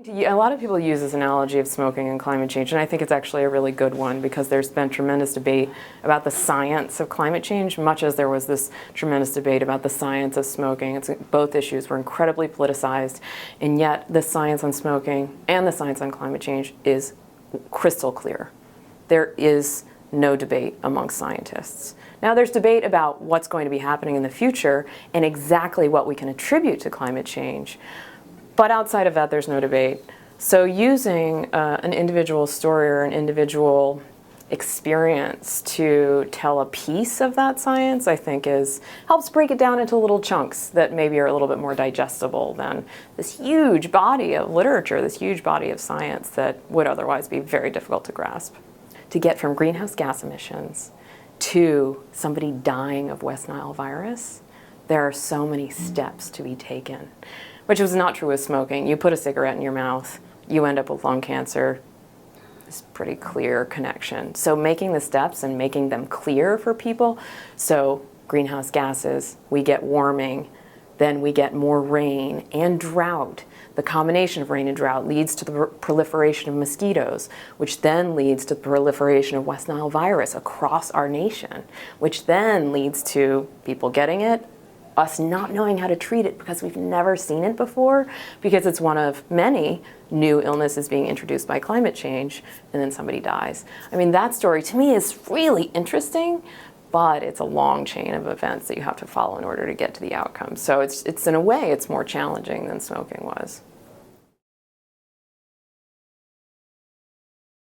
A lot of people use this analogy of smoking and climate change, and I think it's actually a really good one because there's been tremendous debate about the science of climate change, much as there was this tremendous debate about the science of smoking. Both issues were incredibly politicized, and yet the science on smoking and the science on climate change is crystal clear. There is no debate among scientists. Now there's debate about what's going to be happening in the future and exactly what we can attribute to climate change. But outside of that, there's no debate. So using an individual story or an individual experience to tell a piece of that science, I think helps break it down into little chunks that maybe are a little bit more digestible than this huge body of literature, this huge body of science that would otherwise be very difficult to grasp. To get from greenhouse gas emissions to somebody dying of West Nile virus, there are so many steps to be taken. Which was not true with smoking. You put a cigarette in your mouth, you end up with lung cancer. It's a pretty clear connection. So making the steps and making them clear for people, so greenhouse gases, we get warming, then we get more rain and drought. The combination of rain and drought leads to the proliferation of mosquitoes, which then leads to the proliferation of West Nile virus across our nation, which then leads to people getting it, us not knowing how to treat it because we've never seen it before, because it's one of many new illnesses being introduced by climate change, and then somebody dies. I mean, that story to me is really interesting, but it's a long chain of events that you have to follow in order to get to the outcome. So it's in a way, it's more challenging than smoking was.